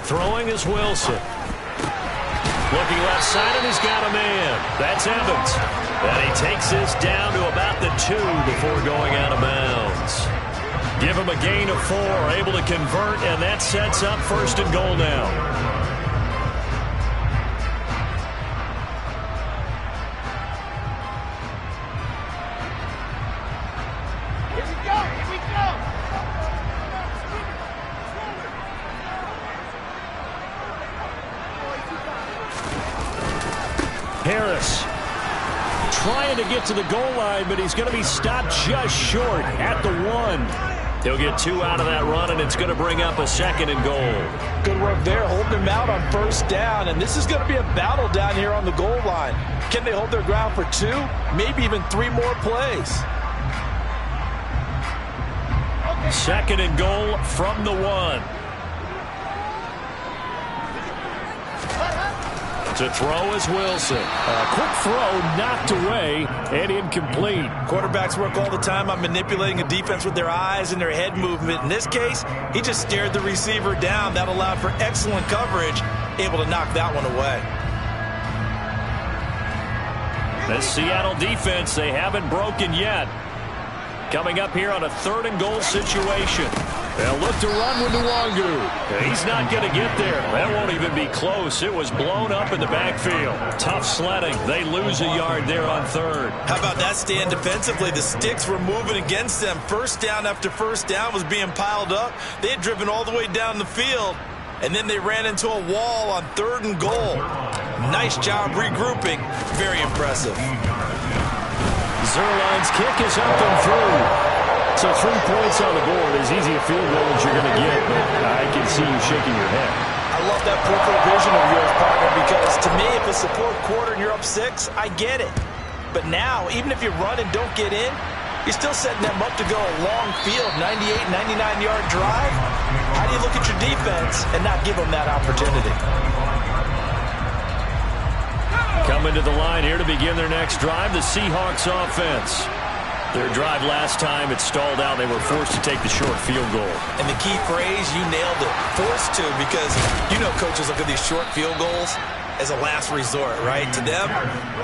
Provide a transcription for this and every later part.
Throwing is Wilson. Looking left side, and he's got a man. That's Evans. And he takes this down to about the 2 before going out of bounds. Give him a gain of 4, able to convert, and that sets up 1st and goal now. Harris trying to get to the goal line, but he's going to be stopped just short at the 1. He'll get 2 out of that run, and it's going to bring up a 2nd and goal. Good work there, holding him out on 1st down, and this is going to be a battle down here on the goal line. Can they hold their ground for 2, maybe even 3 more plays? 2nd and goal from the 1. To throw is Wilson. A quick throw knocked away and incomplete. Quarterbacks work all the time on manipulating a defense with their eyes and their head movement. In this case, he just stared the receiver down. That allowed for excellent coverage, able to knock that one away. The Seattle defense, they haven't broken yet. Coming up here on a 3rd and goal situation. They'll look to run with Nwangu. He's not going to get there. That won't even be close. It was blown up in the backfield. Tough sledding. They lose a yard there on 3rd. How about that stand defensively? The sticks were moving against them. 1st down after 1st down was being piled up. They had driven all the way down the field, and then they ran into a wall on 3rd and goal. Nice job regrouping. Very impressive. Zuerlein's kick is up and through. So 3 points on the board, as easy a field goal as you're going to get, but I can see you shaking your head. I love that peripheral vision of yours, partner, because to me, if it's the 4th quarter and you're up 6, I get it. But now, even if you run and don't get in, you're still setting them up to go a long field, 98, 99-yard drive. How do you look at your defense and not give them that opportunity? Coming to the line here to begin their next drive, the Seahawks offense. Their drive last time, it stalled out. They were forced to take the short field goal. And the key phrase, you nailed it. Forced to, because you know coaches look at these short field goals as a last resort, right? To them,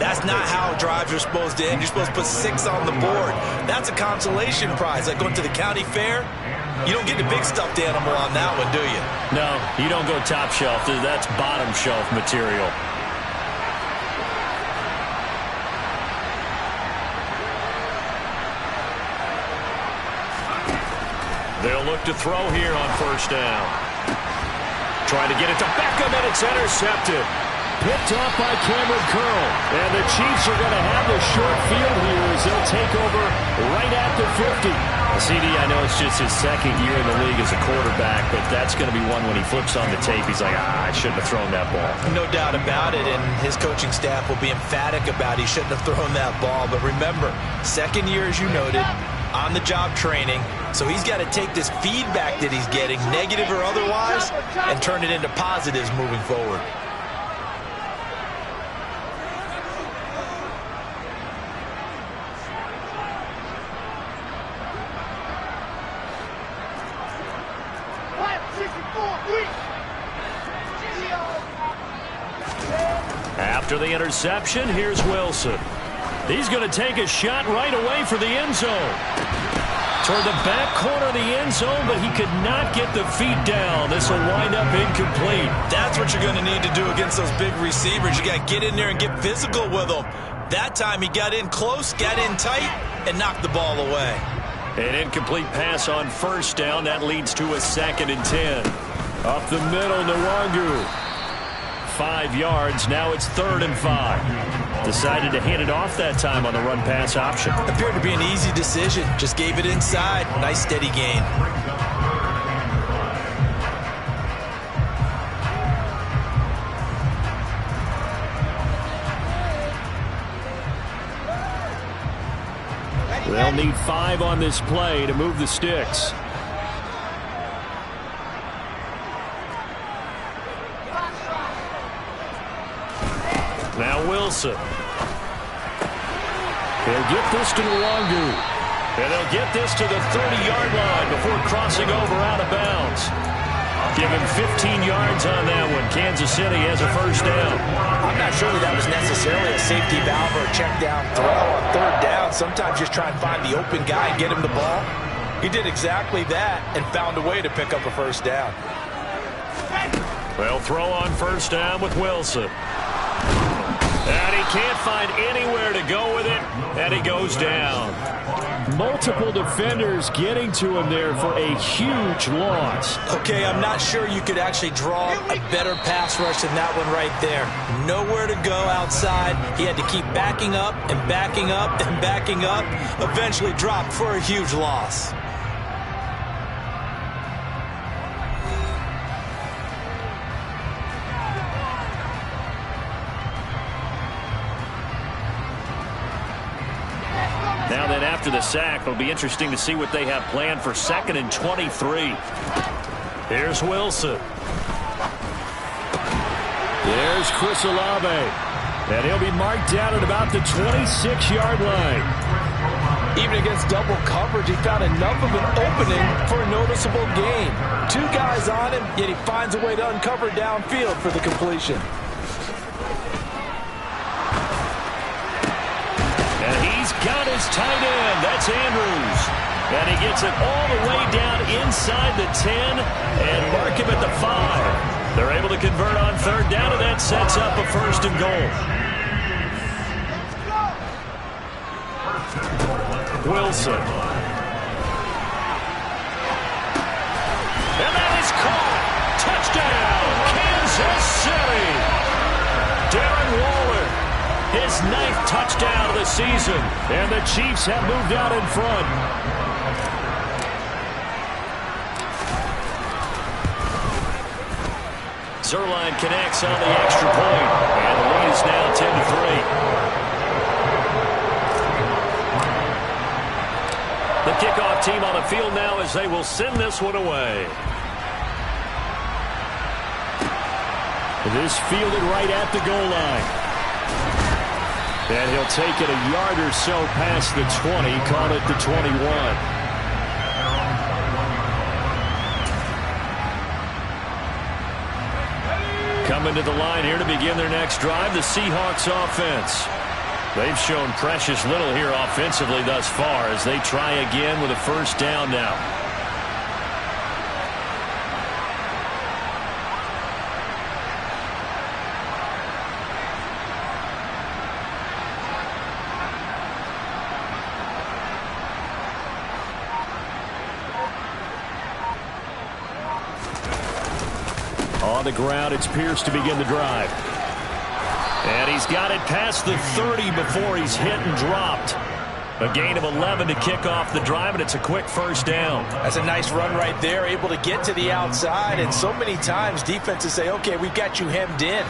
that's not how drives are supposed to end. You're supposed to put 6 on the board. That's a consolation prize. Like going to the county fair, you don't get the big stuffed animal on that one, do you? No, you don't go top shelf. That's bottom shelf material. They'll look to throw here on 1st down. Trying to get it to Beckham, and it's intercepted. Picked off by Cameron Curl. And the Chiefs are going to have the short field here as they'll take over right at the 50. CD, I know it's just his 2nd year in the league as a quarterback, but that's going to be one when he flips on the tape. He's like, I shouldn't have thrown that ball. No doubt about it, and his coaching staff will be emphatic about he shouldn't have thrown that ball. But remember, 2nd year, as you noted, on-the-job training. So he's got to take this feedback that he's getting, negative or otherwise, and turn it into positives moving forward. After the interception, here's Wilson. He's going to take a shot right away for the end zone. Toward the back corner of the end zone, but he could not get the feet down. This will wind up incomplete. That's what you're going to need to do against those big receivers. You got to get in there and get physical with them. That time he got in close, got in tight, and knocked the ball away. An incomplete pass on 1st down. That leads to a 2nd and 10. Up the middle, Nwangu. 5 yards. Now it's 3rd and 5. Decided to hand it off that time on the run-pass option. Appeared to be an easy decision. Just gave it inside. Nice steady gain. They'll need 5 on this play to move the sticks. Now Wilson. They'll get this to Nwangu. And they'll get this to the 30-yard line before crossing over out of bounds. Give him 15 yards on that one. Kansas City has a first down. I'm not sure that was necessarily a safety valve or a check down throw on third down. Sometimes just try and find the open guy and get him the ball. He did exactly that and found a way to pick up a first down. Well, throw on first down with Wilson. And he can't find anywhere to go with it, and he goes down. Multiple defenders getting to him there for a huge loss. Okay, I'm not sure you could actually draw a better pass rush than that one right there. Nowhere to go outside. He had to keep backing up and backing up and backing up. Eventually dropped for a huge loss. Now then, after the sack, it'll be interesting to see what they have planned for 2nd and 23. Here's Wilson. There's Chris Olave. And he'll be marked down at about the 26-yard line. Even against double coverage, he found enough of an opening for a noticeable gain. 2 guys on him, yet he finds a way to uncover downfield for the completion. Got his tight end. That's Andrews. And he gets it all the way down inside the 10 and mark him at the 5. They're able to convert on third down, and that sets up a 1st and goal. Wilson. And that is caught. Touchdown, Kansas City. Darren Waller. His 9th touchdown of the season. And the Chiefs have moved out in front. Zuerlein connects on the extra point. And the lead is now 10-3. The kickoff team on the field now as they will send this one away. This fielded right at the goal line. And he'll take it a yard or so past the 20, call it the 21. Coming to the line here to begin their next drive, the Seahawks offense. They've shown precious little here offensively thus far as they try again with a first down now. On the ground, it's Pierce to begin the drive. And he's got it past the 30 before he's hit and dropped. A gain of 11 to kick off the drive, and it's a quick first down. That's a nice run right there, able to get to the outside. And so many times defenses say, okay, we've got you hemmed in.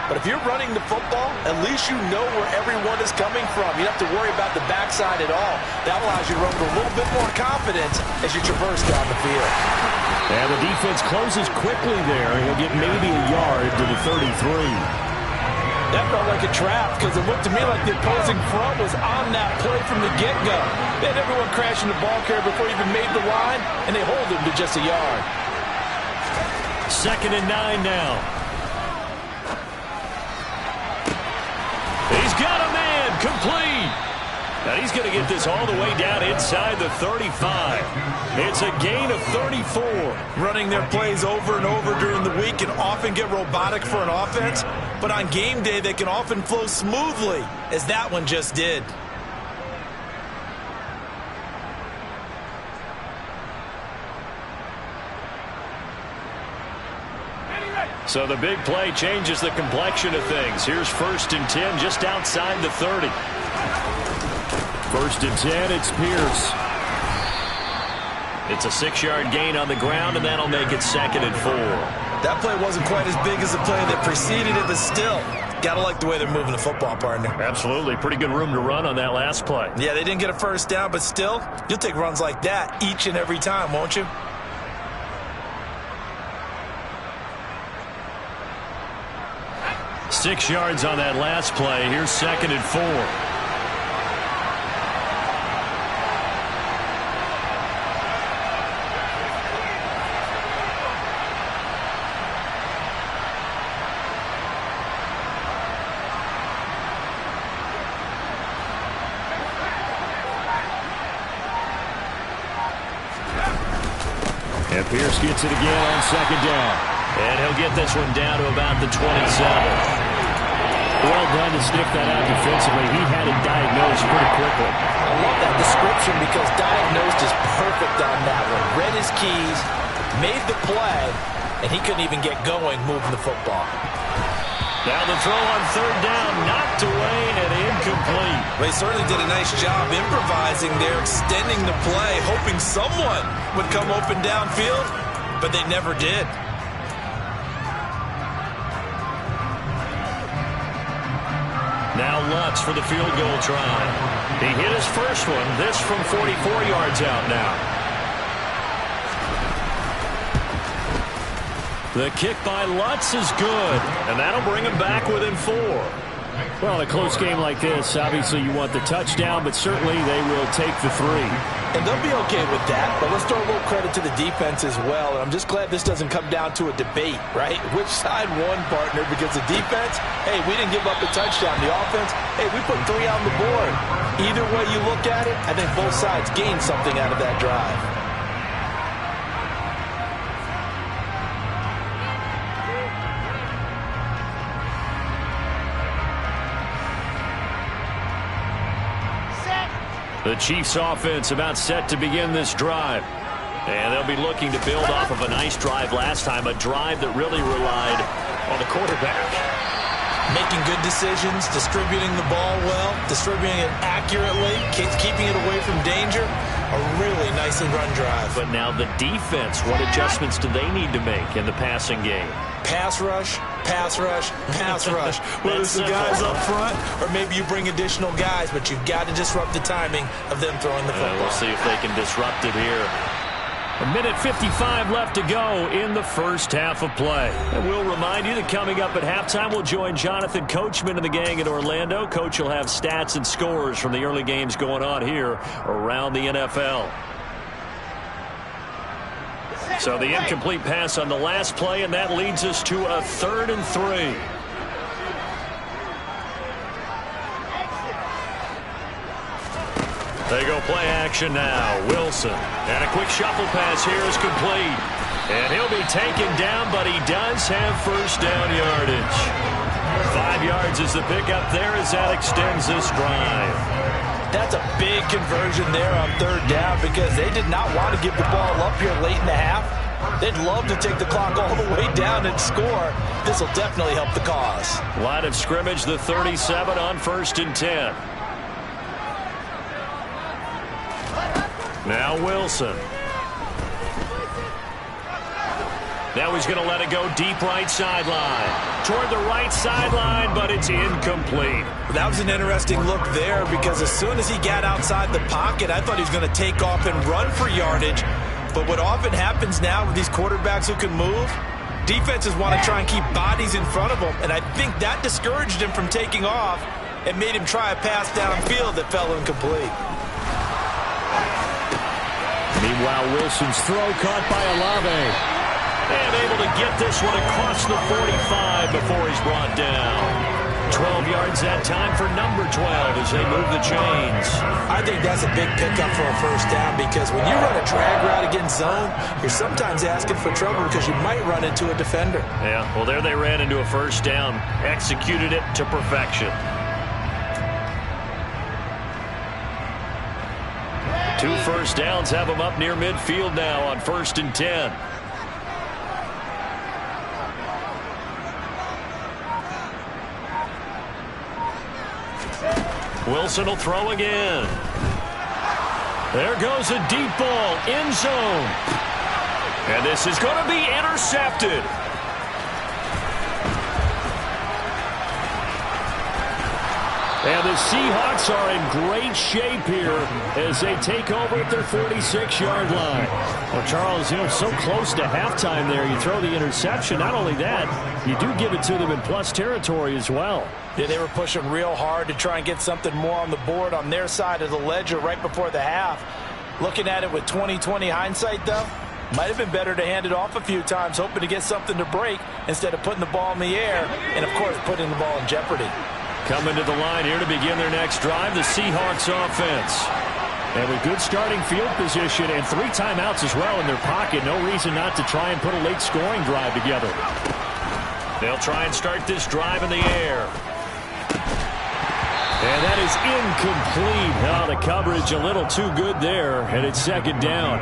But if you're running the football, at least you know where everyone is coming from. You don't have to worry about the backside at all. That allows you to run with a little bit more confidence as you traverse down the field. And the defense closes quickly there. He'll get maybe a yard to the 33. That felt like a trap because it looked to me like the opposing front was on that play from the get-go. They had everyone crashing the ball carrier before he even made the line, and they hold him to just a yard. 2nd and 9 now. He's got a man complete. And he's going to get this all the way down inside the 35. It's a gain of 34. Running their plays over and over during the week can often get robotic for an offense, but on game day they can often flow smoothly, as that one just did. So the big play changes the complexion of things. Here's 1st and 10 just outside the 30. 1st and 10, it's Pierce. It's a 6-yard gain on the ground, and that'll make it 2nd and 4. That play wasn't quite as big as the play that preceded it, but still, gotta like the way they're moving the football, partner. Absolutely. Pretty good room to run on that last play. Yeah, they didn't get a first down, but still, you'll take runs like that each and every time, won't you? Six yards on that last play. Here's 2nd and 4. Pierce gets it again on second down. And he'll get this one down to about the 27. Well done to sniff that out defensively. He had it diagnosed pretty quickly. I love that description because diagnosed is perfect on that one. Read his keys, made the play, and he couldn't even get going moving the football. Now the throw on third down, knocked away and incomplete. They certainly did a nice job improvising there, extending the play, hoping someone would come open downfield, but they never did. Now Lutz for the field goal try. He hit his first one, this from 44 yards out now. The kick by Lutz is good, and that'll bring him back within 4. Well, in a close game like this, obviously you want the touchdown, but certainly they will take the 3. And they'll be okay with that, but let's throw a little credit to the defense as well. And I'm just glad this doesn't come down to a debate, right? Which side won, partner? Because the defense, hey, we didn't give up a touchdown. The offense, hey, we put 3 on the board. Either way you look at it, I think both sides gained something out of that drive. The Chiefs offense about set to begin this drive. And they'll be looking to build off of a nice drive last time, a drive that really relied on the quarterback. Making good decisions, distributing the ball well, distributing it accurately, keeping it away from danger. A really nicely run drive. But now the defense, what adjustments do they need to make in the passing game? Pass rush, pass rush, pass rush. Whether it's the guys up front or maybe you bring additional guys, but you've got to disrupt the timing of them throwing the football. We'll see if they can disrupt it here. 1:55 left to go in the first half of play. And we'll remind you that coming up at halftime, we'll join Jonathan Coachman and the gang in Orlando. Coach will have stats and scores from the early games going on here around the NFL. So the incomplete pass on the last play, and that leads us to a 3rd and 3. They go play action now. Wilson. And a quick shuffle pass here is complete. And he'll be taken down, but he does have first down yardage. 5 yards is the pickup there as that extends this drive. That's a big conversion there on 3rd down because they did not want to give the ball up here late in the half. They'd love to take the clock all the way down and score. This will definitely help the cause. Line of scrimmage, the 37 on 1st and 10. Now Wilson. Now he's going to let it go deep right sideline. Toward the right sideline, but it's incomplete. That was an interesting look there because as soon as he got outside the pocket, I thought he was going to take off and run for yardage. But what often happens now with these quarterbacks who can move, defenses want to try and keep bodies in front of them. And I think that discouraged him from taking off and made him try a pass downfield that fell incomplete. Meanwhile, Wilson's throw caught by Olave. And able to get this one across the 45 before he's brought down. 12 yards that time for number 12 as they move the chains. I think that's a big pickup for a first down because when you run a drag route against zone, you're sometimes asking for trouble because you might run into a defender. Yeah, well, there they ran into a first down, executed it to perfection. 2 first downs have them up near midfield now on 1st and 10. Wilson will throw again. There goes a deep ball, end zone. And this is going to be intercepted. And the Seahawks are in great shape here as they take over at their 46-yard line. Well, Charles, so close to halftime there. You throw the interception. Not only that, you do give it to them in plus territory as well. Yeah, they were pushing real hard to try and get something more on the board on their side of the ledger right before the half. Looking at it with 20/20 hindsight, though, might have been better to hand it off a few times, hoping to get something to break instead of putting the ball in the air and, of course, putting the ball in jeopardy. Coming to the line here to begin their next drive, the Seahawks offense. And with good starting field position and 3 timeouts as well in their pocket, no reason not to try and put a late scoring drive together. They'll try and start this drive in the air. And that is incomplete. Oh, the coverage a little too good there, and it's second down.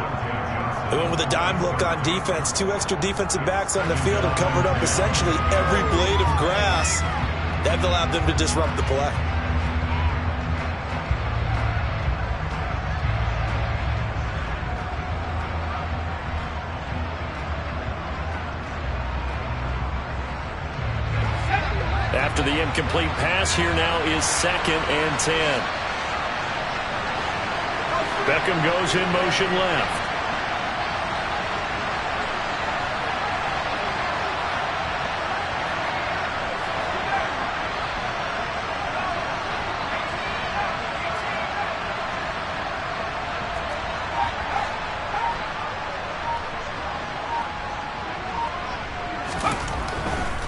They went with a dime look on defense. 2 extra defensive backs on the field and covered up essentially every blade of grass. That allowed them to disrupt the play. After the incomplete pass, here now is 2nd and 10. Beckham goes in motion left.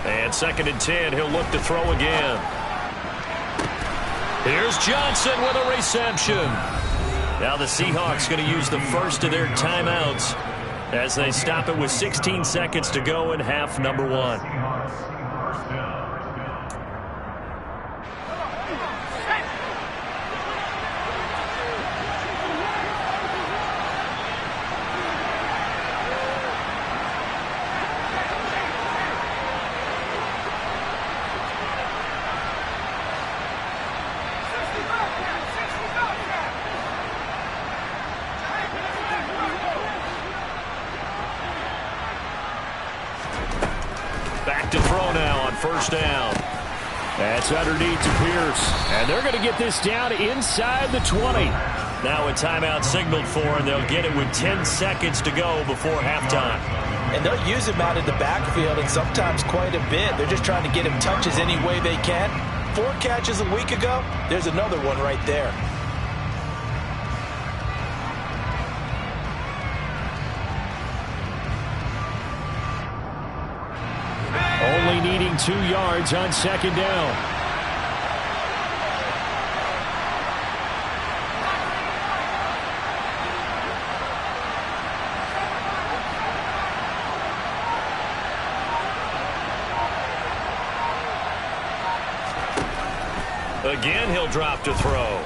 And 2nd and 10, he'll look to throw again. Here's Johnson with a reception. Now the Seahawks going to use the first of their timeouts as they stop it with 16 seconds to go in half number 1. Back to throw now on first down. That's underneath to Pierce. And they're going to get this down inside the 20. Now a timeout signaled for, and they'll get it with 10 seconds to go before halftime. And they'll use him out in the backfield, and sometimes quite a bit. They're just trying to get him touches any way they can. 4 catches a week ago. There's another one right there. Only needing 2 yards on second down. Again, he'll drop to throw.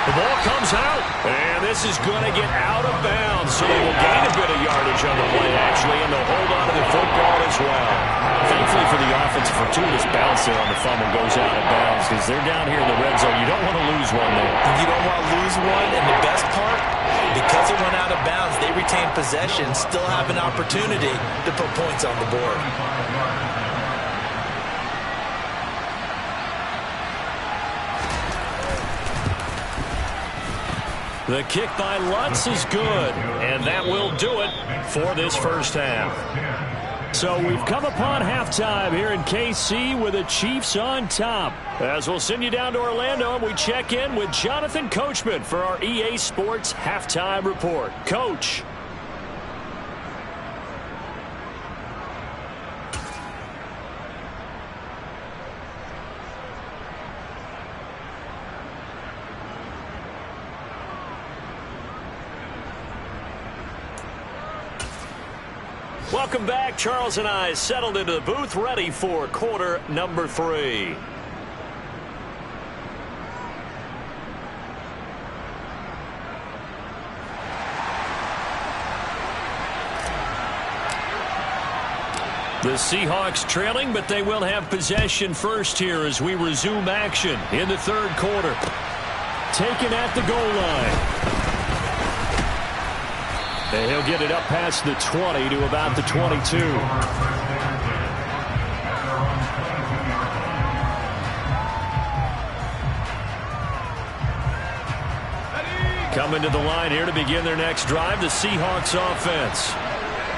The ball comes out, and this is going to get out of bounds, so they will gain a bit of yardage on the play, actually, and they'll hold on to the football as well. Thankfully for the offense, a fortuitous bounce there on the fumble goes out of bounds because they're down here in the red zone. You don't want to lose one there. You don't want to lose one, and the best part, because it went out of bounds, they retain possession, still have an opportunity to put points on the board. The kick by Lutz is good, and that will do it for this first half. So we've come upon halftime here in KC with the Chiefs on top. As we'll send you down to Orlando, and we check in with Jonathan Coachman for our EA Sports Halftime Report. Coach. Welcome back. Charles and I settled into the booth, ready for quarter number 3. The Seahawks trailing, but they will have possession first here as we resume action in the third quarter. Taken at the goal line. And he'll get it up past the 20 to about the 22. Coming to the line here to begin their next drive, the Seahawks offense.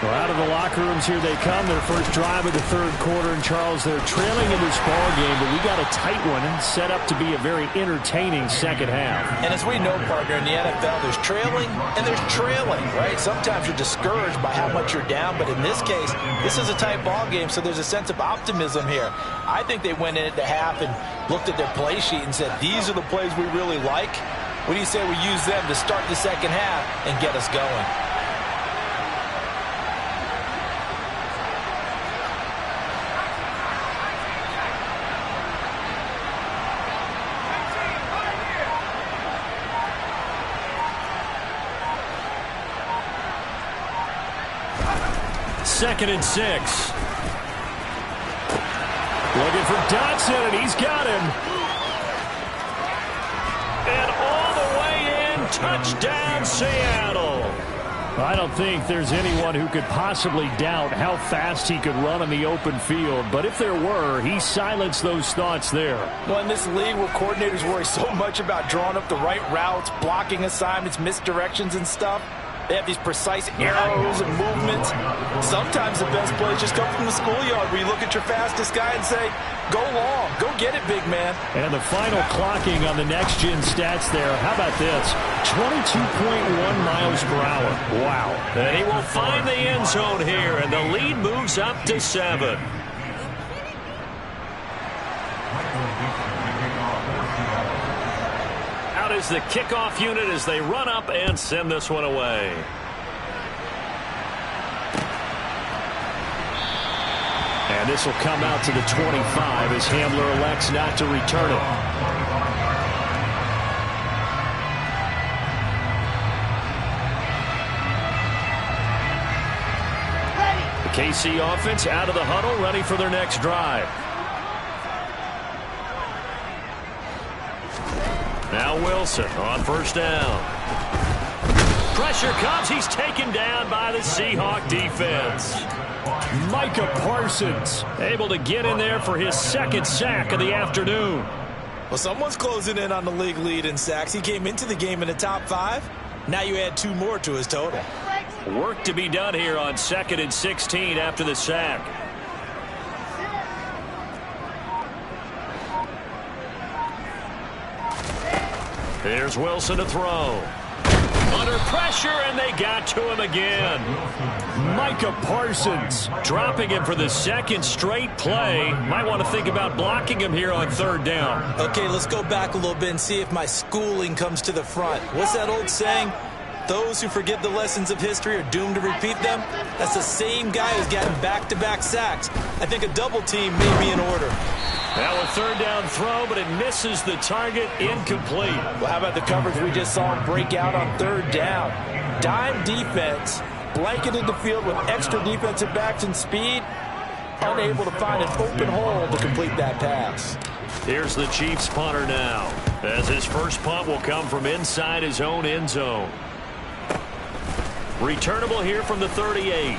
Well, out of the locker rooms here they come. Their first drive of the third quarter. And, Charles, they're trailing in this ball game, but we got a tight one and set up to be a very entertaining second half. And as we know, partner, in the NFL, there's trailing and there's trailing, right? Sometimes you're discouraged by how much you're down, but in this case, this is a tight ball game, so there's a sense of optimism here. I think they went in at the half and looked at their play sheet and said, these are the plays we really like. What do you say we use them to start the second half and get us going? Second and 6. Looking for Dotson, and he's got him. And all the way in, touchdown Seattle. I don't think there's anyone who could possibly doubt how fast he could run on the open field. But if there were, he silenced those thoughts there. Well, in this league where coordinators worry so much about drawing up the right routes, blocking assignments, misdirections and stuff, they have these precise arrows and movements. Sometimes the best plays just come from the schoolyard where you look at your fastest guy and say, go long, go get it, big man. And the final clocking on the next-gen stats there. How about this? 22.1 miles per hour. Wow. And he will find the end zone here, and the lead moves up to 7. Out is the kickoff unit as they run up and send this one away. And this will come out to the 25 as Hamler elects not to return it. The KC offense out of the huddle, ready for their next drive. Now Wilson on first down. Pressure comes. He's taken down by the Seahawk defense. Micah Parsons able to get in there for his second sack of the afternoon. Well, someone's closing in on the league lead in sacks. He came into the game in the top 5. Now you add 2 more to his total. Work to be done here on 2nd and 16 after the sack. Here's Wilson to throw. Under pressure, and they got to him again. Micah Parsons dropping him for the second straight play. Might want to think about blocking him here on third down. Okay, let's go back a little bit and see if my schooling comes to the front. What's that old saying? Those who forget the lessons of history are doomed to repeat them. That's the same guy who's gotten back-to-back sacks. I think a double team may be in order. Now a third down throw, but it misses the target, incomplete. Well, how about the coverage we just saw him break out on third down? Dime defense, blanketed the field with extra defensive backs and speed, unable to find an open hole to complete that pass. Here's the Chiefs punter now, as his first punt will come from inside his own end zone. Returnable here from the 38.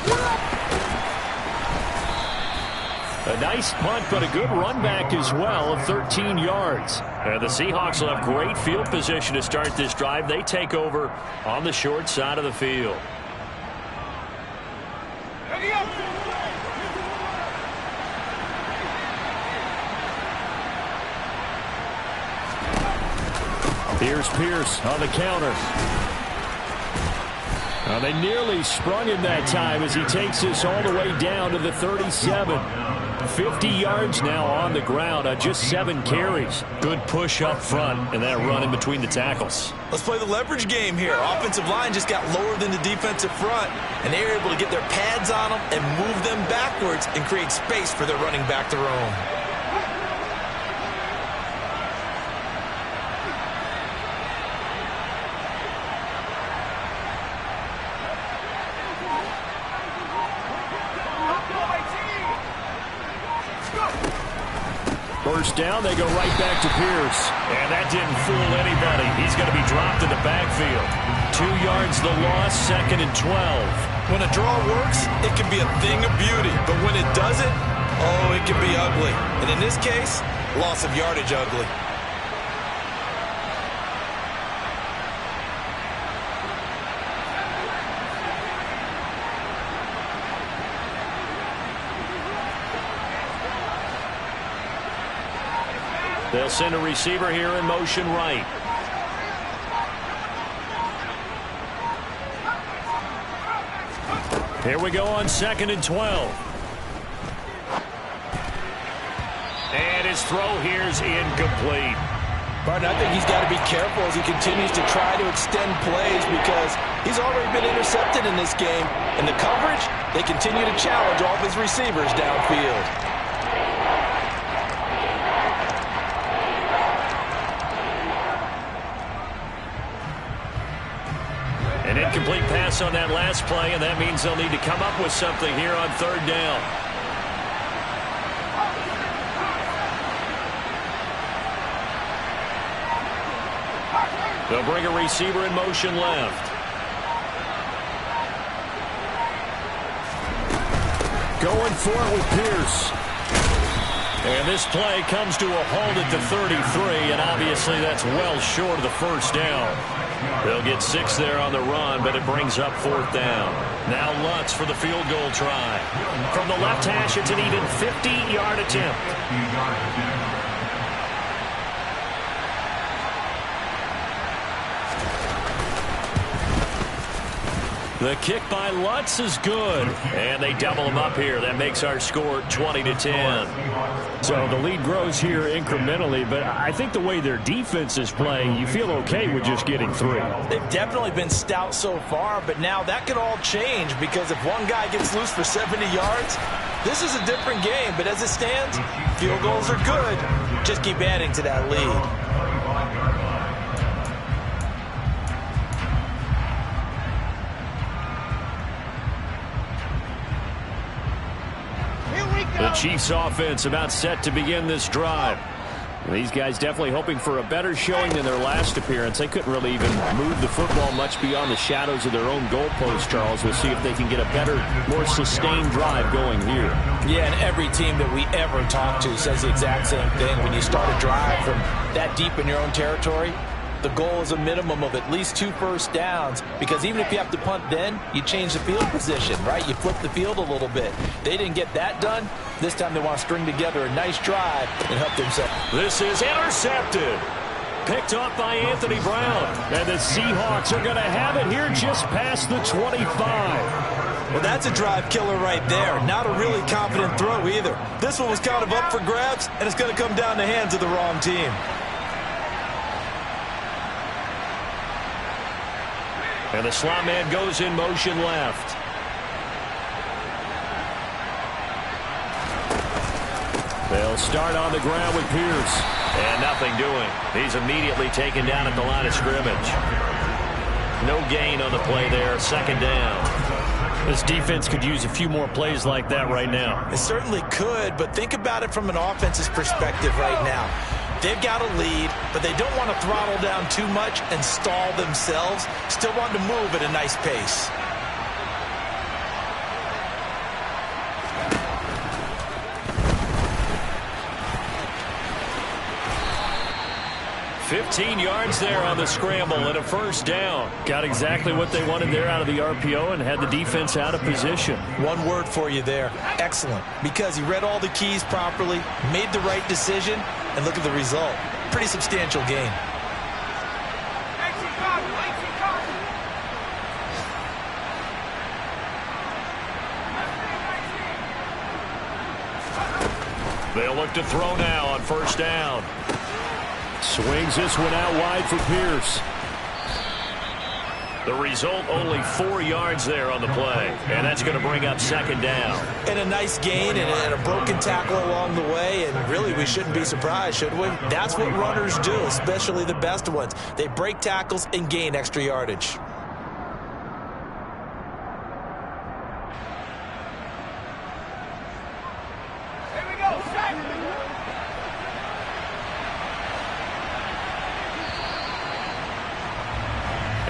A nice punt, but a good run back as well of 13 yards. And the Seahawks will have great field position to start this drive. They take over on the short side of the field. Here's Pierce on the counter. Well, they nearly sprung him that time as he takes this all the way down to the 37. 50 yards now on the ground on just 7 carries. Good push up front and that run in between the tackles. Let's play the leverage game here. Offensive line just got lower than the defensive front, and they were able to get their pads on them and move them backwards and create space for their running back to roam. First down, they go right back to Pierce. And that didn't fool anybody. He's going to be dropped in the backfield. 2 yards the loss, 2nd and 12. When a draw works, it can be a thing of beauty. But when it doesn't, oh, it can be ugly. And in this case, loss of yardage ugly. They'll send a receiver here in motion right. Here we go on 2nd and 12. And his throw here is incomplete. Martin, I think he's got to be careful as he continues to try to extend plays because he's already been intercepted in this game. And the coverage, they continue to challenge all of his receivers downfield. An incomplete pass on that last play, and that means they'll need to come up with something here on 3rd down. They'll bring a receiver in motion left. Going for it with Pierce. And this play comes to a halt at the 33, and obviously that's well short of the 1st down. They'll get 6 there on the run, but it brings up 4th down. Now Lutz for the field goal try. From the left hash, it's an even 50-yard attempt. The kick by Lutz is good, and they double him up here. That makes our score 20-10. So the lead grows here incrementally, but I think the way their defense is playing, you feel okay with just getting 3. They've definitely been stout so far, but now that could all change because if one guy gets loose for 70 yards, this is a different game. But as it stands, field goals are good. Just keep adding to that lead. The Chiefs offense about set to begin this drive. These guys definitely hoping for a better showing than their last appearance. They couldn't really even move the football much beyond the shadows of their own goalpost, Charles. We'll see if they can get a better, more sustained drive going here. Yeah, and every team that we ever talk to says the exact same thing. When you start a drive from that deep in your own territory, the goal is a minimum of at least 2 first downs, because even if you have to punt then, you change the field position, right? You flip the field a little bit. They didn't get that done. This time they want to string together a nice drive and help themselves. This is intercepted. Picked off by Anthony Brown. And the Seahawks are going to have it here just past the 25. Well, that's a drive killer right there. Not a really confident throw either. This one was kind of up for grabs, and it's going to come down the hands of the wrong team. And the slot man goes in motion left. They'll start on the ground with Pierce. And nothing doing. He's immediately taken down at the line of scrimmage. No gain on the play there. 2nd down. This defense could use a few more plays like that right now. It certainly could, but think about it from an offense's perspective right now. They've got a lead, but they don't want to throttle down too much and stall themselves. Still want to move at a nice pace. $15 yards there on the scramble and a 1st down. Got exactly what they wanted there out of the RPO and had the defense out of position. One word for you there. Excellent. Because he read all the keys properly, made the right decision, and look at the result. Pretty substantial gain. They'll look to throw now on 1st down. Swings this one out wide for Pierce. The result, only 4 yards there on the play. And that's going to bring up 2nd down. And a nice gain and a broken tackle along the way. And really, we shouldn't be surprised, should we? That's what runners do, especially the best ones. They break tackles and gain extra yardage.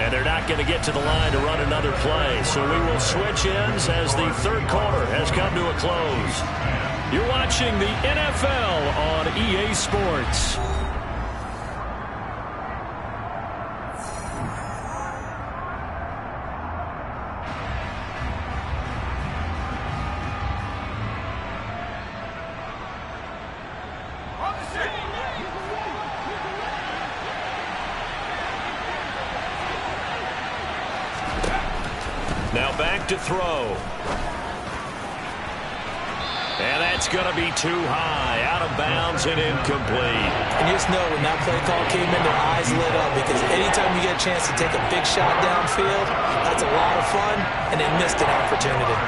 And they're not going to get to the line to run another play. So we will switch ends as the 3rd quarter has come to a close. You're watching the NFL on EA Sports. back to throw. And that's going to be too high, out of bounds and incomplete. And you just know when that play call came in, their eyes lit up, because anytime you get a chance to take a big shot downfield, that's a lot of fun, and they missed an opportunity.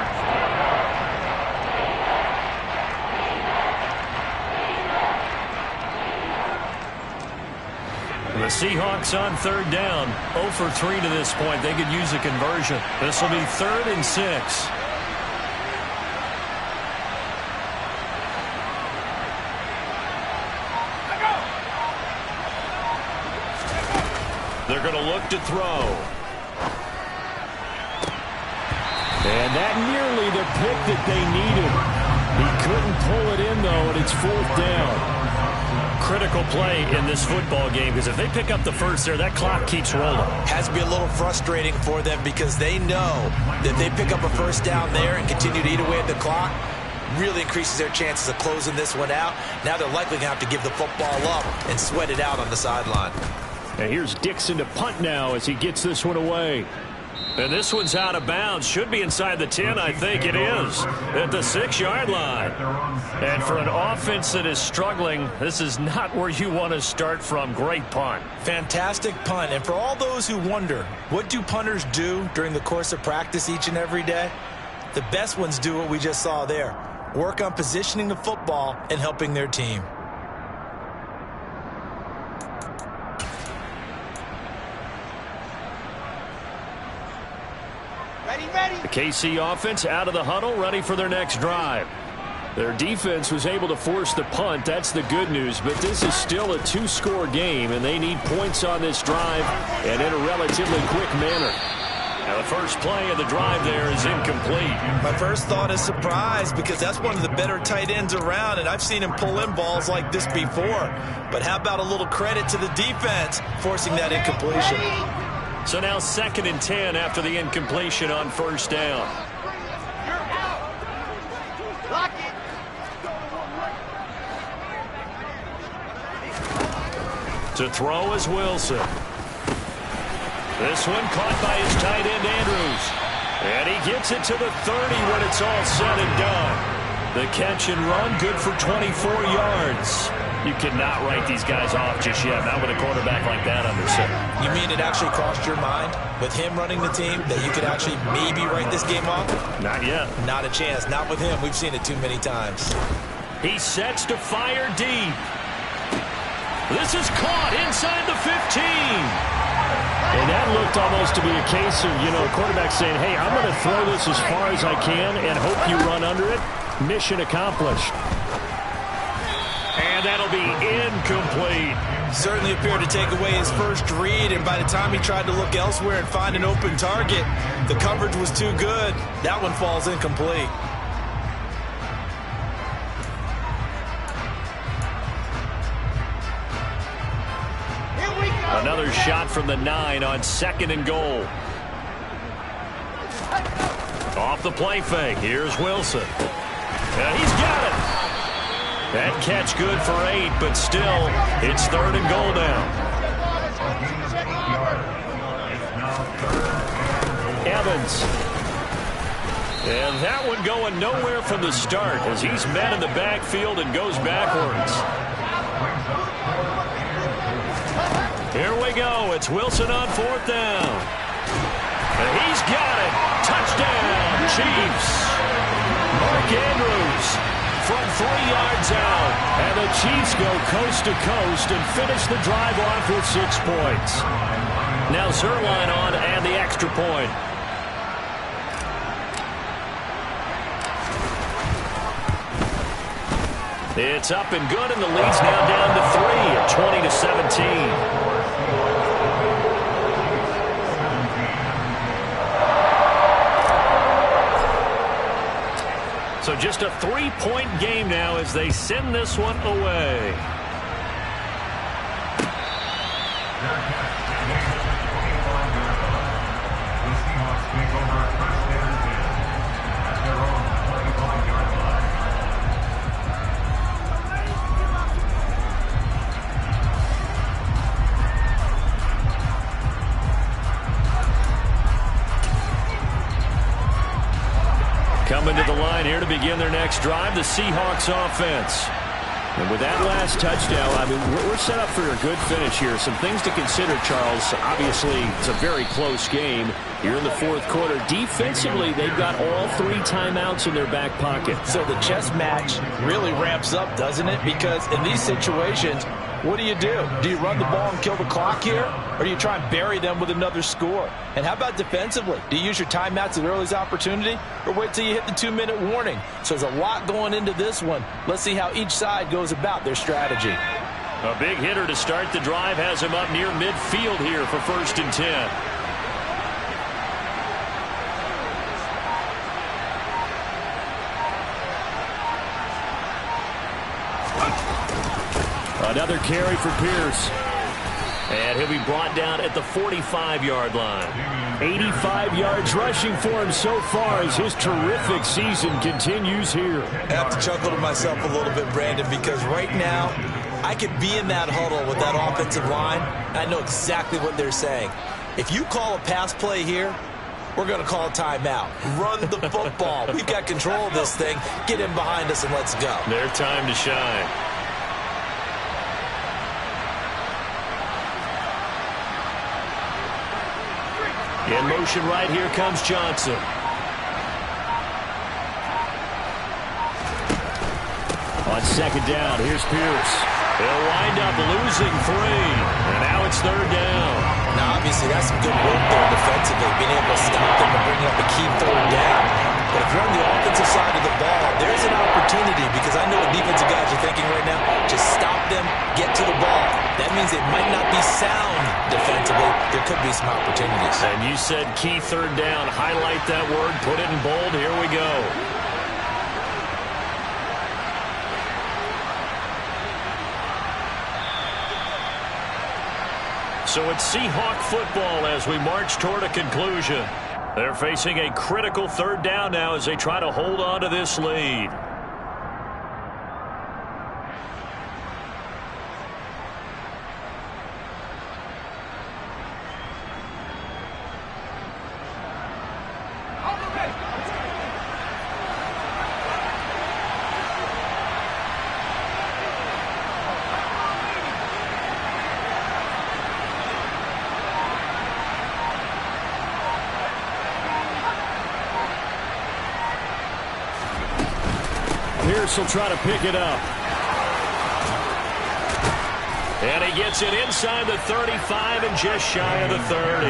The Seahawks on third down, 0 for 3 to this point. They could use a conversion. This will be 3rd and 6. They're going to look to throw. And that nearly the pick that they needed. He couldn't pull it in, though, and it's 4th down. Critical play in this football game, because if they pick up the first there, that clock keeps rolling. Has to be a little frustrating for them, because they know that if they pick up a first down there and continue to eat away at the clock, really increases their chances of closing this one out. Now they're likely going to have to give the football up and sweat it out on the sideline. And here's Dixon to punt now as he gets this one away. And this one's out of bounds. Should be inside the 10, I think it is, at the 6-yard line. And for an offense that is struggling, this is not where you want to start from. Great punt. Fantastic punt. And for all those who wonder, what do punters do during the course of practice each and every day? The best ones do what we just saw there. Work on positioning the football and helping their team. The KC offense out of the huddle, ready for their next drive. Their defense was able to force the punt. That's the good news, but this is still a 2-score game, and they need points on this drive and in a relatively quick manner. Now the first play of the drive there is incomplete. My first thought is surprise, because that's one of the better tight ends around, and I've seen him pull in balls like this before. But how about a little credit to the defense forcing that incompletion? So now 2nd and 10 after the incompletion on first down. To throw is Wilson. This one caught by his tight end Andrews. And he gets it to the 30 when it's all said and done. The catch and run good for 24 yards. You cannot write these guys off just yet, not with a quarterback like that under center. You mean it actually crossed your mind with him running the team that you could actually maybe write this game off? Not yet. Not a chance. Not with him. We've seen it too many times. He sets to fire deep. This is caught inside the 15. And that looked almost to be a case of, quarterback saying, hey, I'm going to throw this as far as I can and hope you run under it. Mission accomplished. And that'll be incomplete. Certainly appeared to take away his first read, and by the time he tried to look elsewhere and find an open target, the coverage was too good. That one falls incomplete. Another shot from the 9 on 2nd and goal. Off the play fake. Here's Wilson. He's got it. That catch good for 8, but still, it's 3rd and goal now. Evans. And that one going nowhere from the start as he's met in the backfield and goes backwards. Here we go. It's Wilson on 4th down. And he's got it. Touchdown, Chiefs. Mark Andrews from 3 yards out. And the Chiefs go coast to coast and finish the drive off with 6 points. Now Zuerlein on and the extra point. It's up and good, and the lead's now down to 3 at 20-17. So just a 3-point game now as they send this one away. Coming to the line here to begin their next drive, the Seahawks offense. And with that last touchdown, I mean, we're set up for a good finish here. Some things to consider, Charles. Obviously, it's a very close game. You're in the fourth quarter. Defensively, they've got all 3 timeouts in their back pocket. So the chess match really ramps up, doesn't it? Because in these situations, what do? Do you run the ball and kill the clock here? Or do you try and bury them with another score? And how about defensively? Do you use your timeouts at earliest opportunity? Or wait till you hit the 2-minute warning? So there's a lot going into this one. Let's see how each side goes about their strategy. A big hitter to start the drive has him up near midfield here for 1st and 10. Another carry for Pierce. And he'll be brought down at the 45-yard line. 85 yards rushing for him so far as his terrific season continues here. I have to chuckle to myself a little bit, Brandon, because right now I could be in that huddle with that offensive line, and I know exactly what they're saying. If you call a pass play here, we're going to call a timeout. Run the football. We've got control of this thing. Get in behind us and let's go. Their time to shine. In motion right, here comes Johnson. On 2nd down, here's Pierce. They'll wind up losing 3. And now it's 3rd down. Now, obviously, that's some good work there defensively, being able to stop them and bring up a key 3rd down. But if you're on the offensive side of the ball, there's an opportunity, because I know what defensive guys are thinking right now. Just stop them, get to the ball. That means it might not be sound defensively. There could be some opportunities. And you said key 3rd down. Highlight that word. Put it in bold. Here we go. So it's Seahawk football as we march toward a conclusion. They're facing a critical 3rd down now as they try to hold on to this lead. Pierce will try to pick it up. And he gets it inside the 35 and just shy of the 30.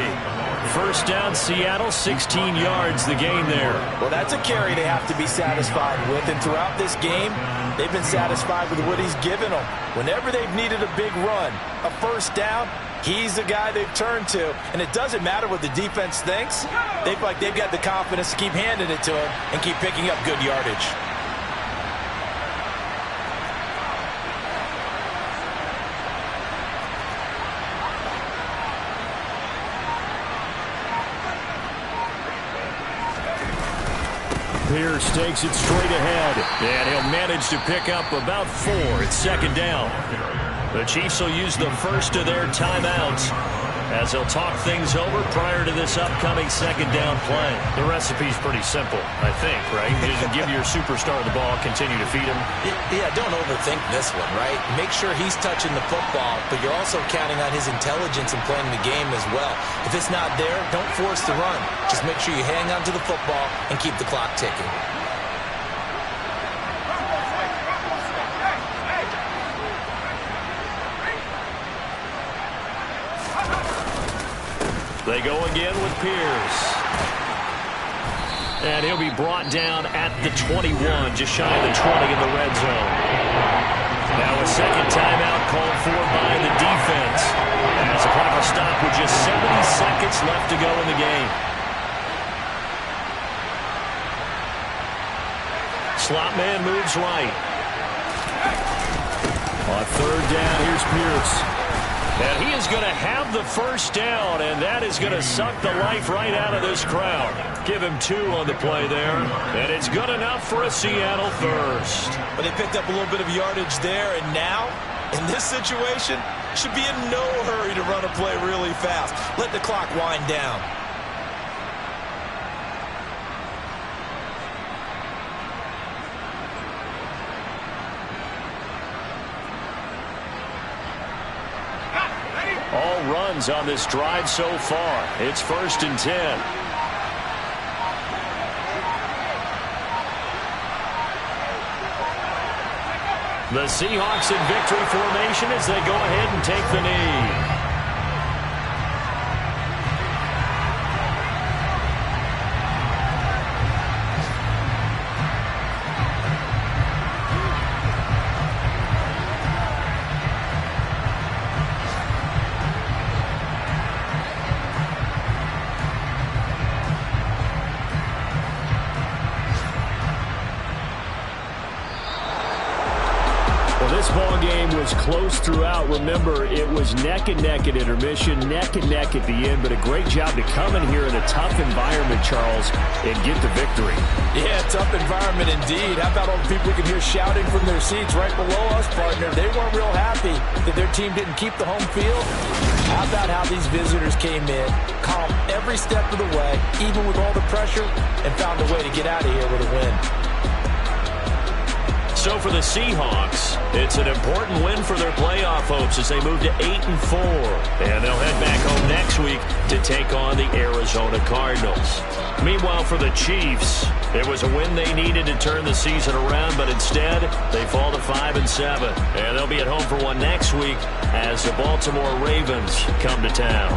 1st down, Seattle, 16 yards the gain there. Well, that's a carry they have to be satisfied with. And throughout this game, they've been satisfied with what he's given them. Whenever they've needed a big run, a 1st down, he's the guy they've turned to. And it doesn't matter what the defense thinks. They feel like they've got the confidence to keep handing it to him and keep picking up good yardage. Pierce takes it straight ahead, and he'll manage to pick up about 4. It's 2nd down. The Chiefs will use the first of their timeouts as they'll talk things over prior to this upcoming 2nd down play. The recipe's pretty simple, I think, right? You just give your superstar the ball, continue to feed him. Yeah, don't overthink this one, right? Make sure he's touching the football, but you're also counting on his intelligence in playing the game as well. If it's not there, don't force the run. Just make sure you hang on to the football and keep the clock ticking. They go again with Pierce. And he'll be brought down at the 21, just shy of the 20 in the red zone. Now a 2nd timeout called for by the defense. As a clock will stop with just 70 seconds left to go in the game. Slot man moves right. On 3rd down, here's Pierce. And he is going to have the 1st down, and that is going to suck the life right out of this crowd. Give him 2 on the play there, and it's good enough for a Seattle first. But they picked up a little bit of yardage there, and now, in this situation, should be in no hurry to run a play really fast. Let the clock wind down. all runs on this drive so far. It's 1st and 10. The Seahawks in victory formation as they go ahead and take the knee. This ball game was close throughout. Remember, it was neck and neck at intermission, neck and neck at the end, but a great job to come in here in a tough environment, Charles, and get the victory. Yeah, tough environment indeed. How about all the people we can hear shouting from their seats right below us, partner? They weren't real happy that their team didn't keep the home field. How about how these visitors came in, calm every step of the way, even with all the pressure, and found a way to get out of here with a win. So for the Seahawks, it's an important win for their playoff hopes as they move to 8-4. And they'll head back home next week to take on the Arizona Cardinals. Meanwhile, for the Chiefs, it was a win they needed to turn the season around, but instead they fall to 5-7. And they'll be at home for one next week as the Baltimore Ravens come to town.